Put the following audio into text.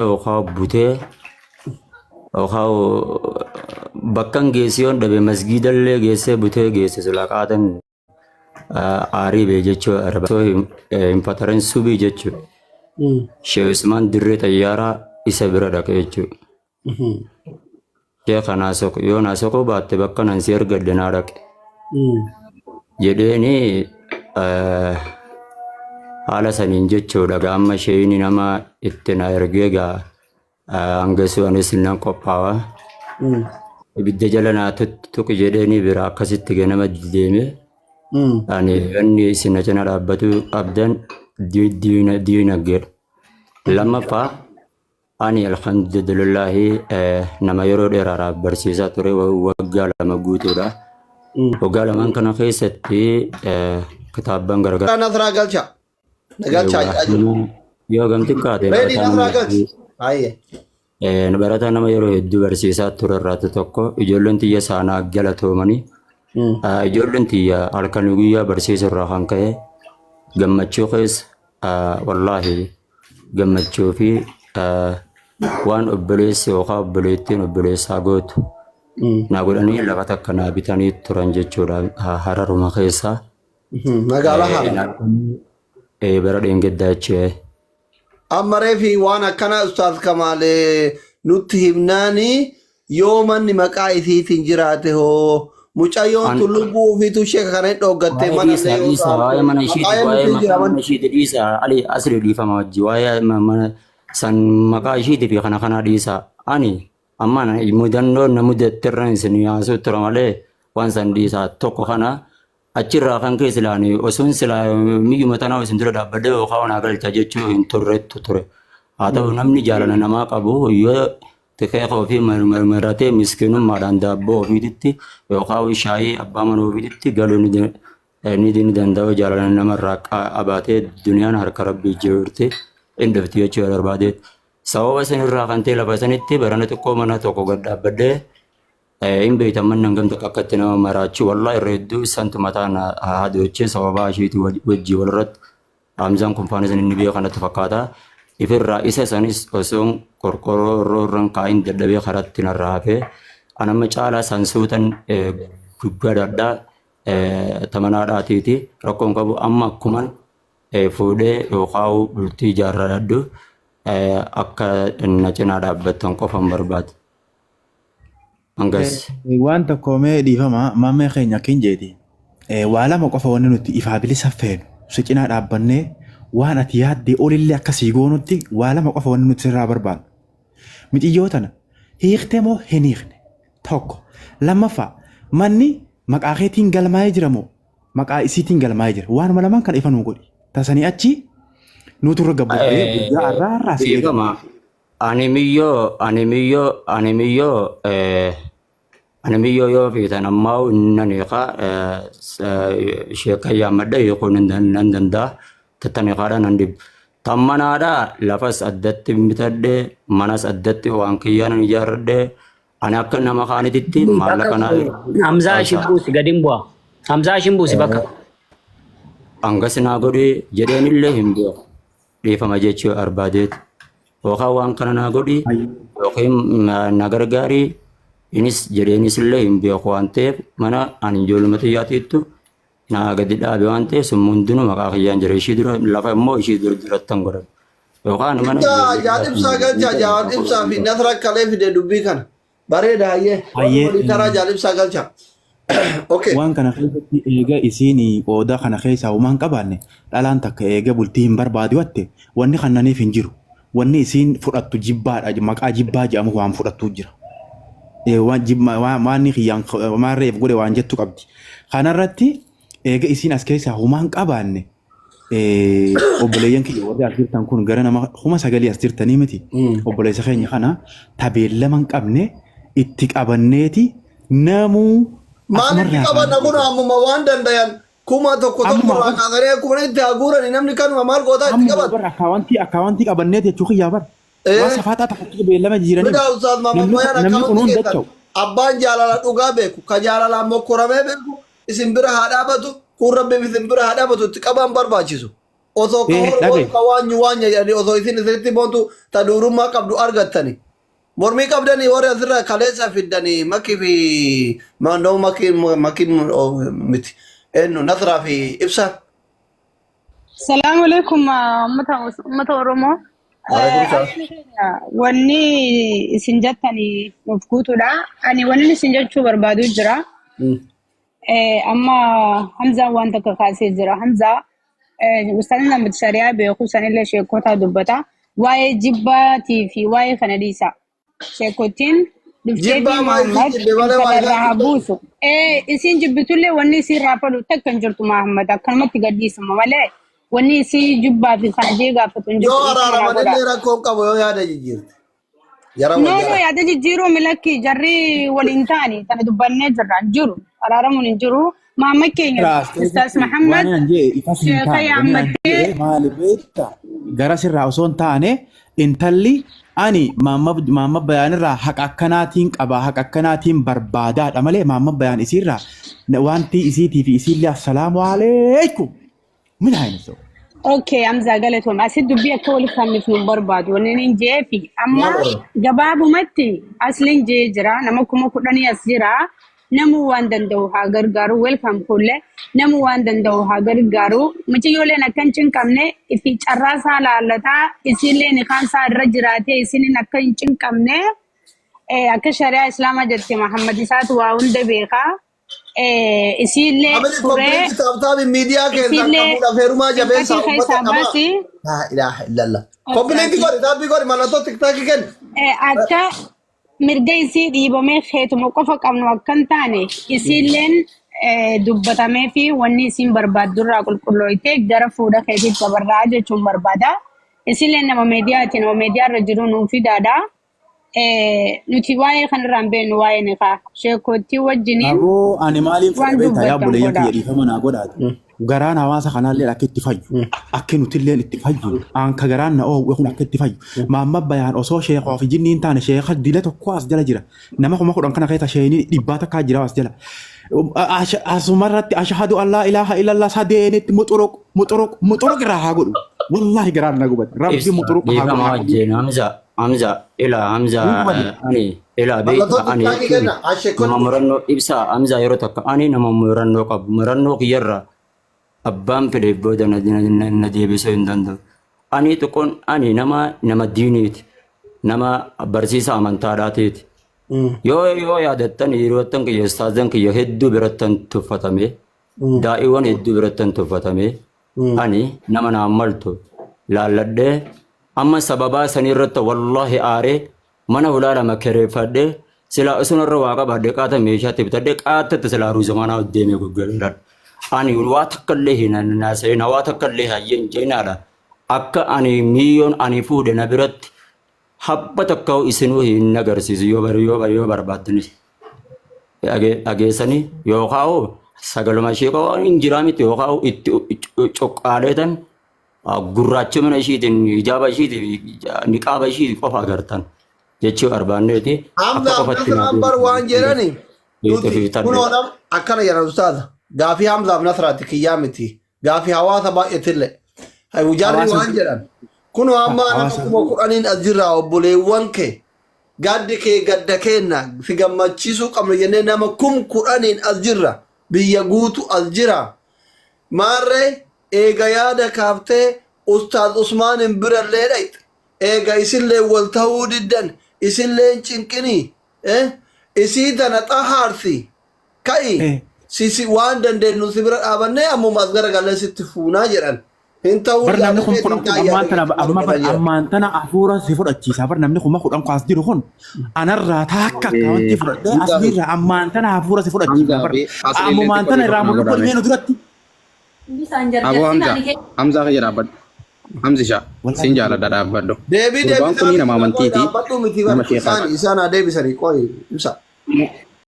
وخاو بوته وخاو بكن جيسيون دبي مسجد اللي جيسي بوته جيسي سلاكاتن آري بيجتشو أربعة إمباترن سوبي جتشو شيخ عثمان دري تيارا إسابرا دكيجتشو شيخ ناسوك يو ناسوكو بات بكن أنسير قدنا دك جديني على سنين جتشو دك أما شيني نما إتنا إرجيجا أنجسو أنسلنا كوباوا ibidda jala naa tokko jedhanii bira akkasitti ganama deeme ani sina cina dhaabbatu abdan diinaggeedha. Lammaffaa ani alhamdulillahi nama yeroo dheeraadhaaf barsiisaa ture waggaa lama guutuudha. Waggaa lamaan kana keessatti kitaabban garagaraa. Nasraa galcha. Yoo gamti kaate. Nasraa galcha. Barataa nama yeroo hedduu barsiisaa ture irraa tokko ijoolleen xiyya saanaa galatoomanii ijoolleen xiyya halkan guyyaa barsiisuu irraa kan ka'e gammachuu keessa wallaahi gammachuu fi waan obboleessi yookaan obboleettiin obboleessaa gootu naa godhanii lafa takka naa bitanii turan jechuudha Hararuma keessaa. Magaalaa Harar. Bara dheengaddaachee. Ammaree fi waan akkana Ustaaz Kamaal nutti himnaani yoo manni maqaa isiitiin jiraate hoo mucayyoon lubbuu ofiitu ishee kana dhoggattee mana mana ishiiti dhiisa ali asri dhiifama wajji waa'ee san maqaa ishiiti fi kana dhiisa ani amma mudannoo na mudattirran isin yaasuu tura malee waan san dhiisa tokko kana achirraa kan kee silaanii osoon silaa miyyuma tanaa isin dura dhaabbadee yookaan waan agalcha jechuu hin turreettu ture. Haa ta'u namni jaalala namaa qabu yoo xiqqeeqa ofii maratee miskiinummaadhaan daabboo ofiititti yookaan shaayii abbaa mana ofiititti galuu ni danda'u jaalala namarraa abaatee duniyaan harka rabbii jirti indafti jechuu barbaade. Sababa sanirraa kan ta'e lafa sanitti barana xiqqoo mana tokko gad dhaabbadee in beeytaman nangam akkatti nama maraachi wallahi irra hedduu isantu mataan haadhochee sababa ishiitii wajjii walirratti hamzaan kumfaanis inni biyya kanatti fakkaata ifirraa isa sanis osoon qorqorroo irraan kaayin dadhabee karatti narraa hafee anamma caalaa sansuutan guddaadhaa tamanaadhaatiiti rakkoon qabu amma akkuman fuudhee yookaan bultii ijaarradhu akka na cinaa dhaabbattan qofan barbaade. Waan tokko mee dhiifama maamee keenya kin jeeti waa lama qofa wanni nuti ifaa bilisa feenu si cinaa dhaabbannee waan ati yaaddee olillee akkasii goonutti waa lama qofa wanni nuti sirraa barbaadu. Mixiyoo tana hiiktee moo hin hiikne tokko lammaffaa manni maqaa keetiin galmaa'ee jira moo maqaa isiitiin galmaa'ee jira waanuma lamaan kan ifa nuu godhi tasanii achi nutu irra gabbuudhee guyyaa arraa si eegama. Animiyyoo yoo fiitan ammaa naniiqa sheekka yaammadha yookaan nan danda'a tattaniiqaadha nan dhibbu. Tammanaadhaa lafas addatti bitadhee manas addatti waan kiyyaan ijaarradhee ani akka nama kaanititti maallaqa naa. Hamzaa Shimbuusi gadiin bu'a. Hamzaa Shimbuusi bakka. Angas naa godhee jedheenillee hin beeku dhiifama jechuu barbaadeeti. Yookaan waan kana naa godhi yookaan na gargaarii inis jedheenis illee hin beeku waan ta'eef mana ani ijoolluma xiyyaatiittu naa gadi dhaabe waan ta'eef sun hundinuu maqaa kiyyaan jira ishii dura lafa immoo ishii durattan godhan. Yookaan mana. Jaalibsaa galchaa jaalibsaa fi nasra kalee fide dubbii kana bareeda hayyee taraa jaalibsaa galchaa. Waan kana keessatti eega isiin qooda kana keessaa uumaan qabaanne dhalaan takka eega bultii hin barbaadu watte wanni kannaniif hin jiru. Wanni isiin fudhattu jibbaadha maqaa jibbaa jedhamu waan fudhattu jira. Waan kiyyaan maarreef godhe waan jettu qabdi. Kanarratti eega isiin as keessaa uumaan qabaanne obboleeyyan kiyya warri as jirtan kun gara nama 9,000 as jirtanii miti. Obboleessa keenya kana tabeellama hin qabne itti qabanneeti namuu. Maaliif qabanna kun ammuma waan dandayan kuma tokko irraa kaasanii akkuma itti haguurani namni kanuma maal gootaa itti qaban. Akkaawwantii qabanneeti jechuu kiyyaa bara. Waan safaataa tokkotti beellama jiranii. Miidhaa Ustaaz Maammayaan akkaawwantii keessan abbaan jaalala dhugaa beeku ka jaalalaan mokkoramee beeku isin bira haa dhaabatu kun rabbi isin bira haa dhaabatu itti qaban barbaachisu. osoo kawaanyu waanya jedhanii osoo isin isinitti boontu ta duurummaa qabdu argattani. Mormii qabdanii warri asirraa kaleessa fiddanii makii fi maandoo makii miti. Eenyu Nasraa fi Ibsaa. Salaamu alaikum ummata Oromoo. Wanni isin jettanii nuuf guutuudha. Ani wanni isin jechuu barbaadu jira. Amma Hamzaa waan takka kaasee jira. Hamzaa ustaanii namatti shari'aa beeku sanillee sheekota dubbata. Waa'ee jibbaatii fi waa'ee kana dhiisa. Sheekottiin dhuftee fi Muhammad irraa haa buusu. Isin jibbitullee wanni isin raafadhu takka hin jirtu Muhammad akkanumatti gadhiisuma malee. Wanni si jubbaa fi kana jee gaafatu hin jirtu. Yoo araaramanillee rakkoon qabu yoo yaada jijjiirte. No yaada jijjiiruu milakki jarri waliin ta'anii tana dubbannee jirra jiru. Araaramuun hin jiru. Muhammad keenya Ustaas Muhammad sheeka yaammattee. Maali beekta gara sirraa osoo hin taane intalli ani Muhammad bayaanirraa haqa akkanaatiin qaba haqa akkanaatiin barbaadaadha malee Muhammad bayaan isiirraa wanti isiitii fi isiillee assalaamu alaikum. Min hainiso. Okay, Hamza galatoom. Asit dubbii akka waliif fanniif nu barbaadu. Wanni jee fi amma gabaabumatti asliin jee jira. Nama kuma kudhanii as jira. Namu waan danda'u haa gargaaru. Welcome kulle. Namu waan danda'u haa gargaaru. Mucayyooleen akkan cinqabne ifi carraasaa laallataa isinleen ikaansaa irra jiraatee isinin akka hin cinqabne akka shari'aa islaamaa jette Muhammad isaatu waa hunda beekaa. Isillee furee miidiyaa keessaa qabuudha feerumaa jabeessaa uummata qamaa. Laa ilaaha illallah. Kompileetii godhi taabbii godhi mallattoo tiktaakii kennu. Akka mirga isii dhiibamee heetuma qofa qabnu akka hin taane isilleen dubbatamee fi wanni isin barbaaddurraa qulqullooytee gara fuudha keetiif gabarraa jechuun barbaada. Isilleen nama meediyaati nama meediyaarra jiru nuuf fidaadha. Nuti waa'ee kanarraan beeknu waa'ee niqaa sheekootii wajjiniin. Aboo ani maaliin fudhabeeta yaa buleeyyan kiyya dhiifama naa godhaati. Garaan hawaasa kanaallee akka itti fayyu akka nutillee itti fayyu anka garaan na oowwe kun akka itti fayyu Muhammad bayaan osoo sheekoo fi jinniin taane sheeka dila tokko as jala jira nama kuma kudhan kana keessa sheenii dhibbaa takkaa jira as jala. Asumarratti ashhadu an laa ilaaha illallah sadeenitti muxuruq irraa haa godhu wallahi garaan na gubate rabbi muxuruq haa godhu. Hamza ila Hamza ani ila beeka ani nama murannoo ibsa Hamza yeroo takka ani nama murannoo qabu murannoo kiyyarra abbaan fedhe booda na deebisuu hin danda'u. Ani tokkoon ani nama diiniiti nama barsiisa amantaadhaatiiti. Yoo yaadattan yerootan kiyya ustaazan kiyya hedduu birattan tuffatame daa'iiwwan hedduu birattan tuffatame ani nama naan maltu laalladhee amma sababaa sanii irratti wallahi aaree mana hulaala makereeffadhee silaa isunarra waa qabaadhee qaata meeshaatti bitadhee qaatatti silaa ruuzamanaa deemee gurguradha. Ani waa takkallee hin naaseen waa takkallee hayyeen jeenaadha. Akka ani miiliyoon ani fuudhe na biratti habba takka isinuu hin agarsiisu yoo barbaaddanis. Dhageessanii yookaan sagaluma ishee qaba hin jiraa miti yookaan itti coqqaaleetan. Gurraacha mana ishiitiin hijaaba ishiitiin niqaaba ishii qofa agartan jechuu barbaanneeti. Hamza Nasraan waan jedhani kunoodha akkana jedhan ustaaza gaafii Hamzaaf Nasraatti kiyyaa miti gaafii hawaasa baay'eetillee wujaarri waan jedhan kunoo amma nama kuma kudhaniin as jirraa obboleewwan kee gaddi kee gadda keenna si gammachiisuu qabnu jennee nama kudhaniin as jirra biyya guutu as jira maarree. Eega yaada kaaftee Ustaaz Usmaanin birallee dhayxe. Eega isillee wal ta'uu diddan isillee cinqinii. Isii tana xahaarsi ka'i. Sisi waan dandeenyu si bira dhaabannee ammuma as garagalee sitti fuunaa jedhan. Hin ta'uu namni kun ammaan tana hafuura si fudhachiisa. Bar namni kun kudhan kaas jiru kun anarraa taakka wanti fudhadhee asirraa ammaan tana hafuura si fudhachiisa. Ammaan tana irraa mul'atu kolmee nu duratti. Abu Hamza ke jarabat Hamzisha sin jala dadabado Debi Bang kuni nama mantiti Nama Isana Debi sari koi Bisa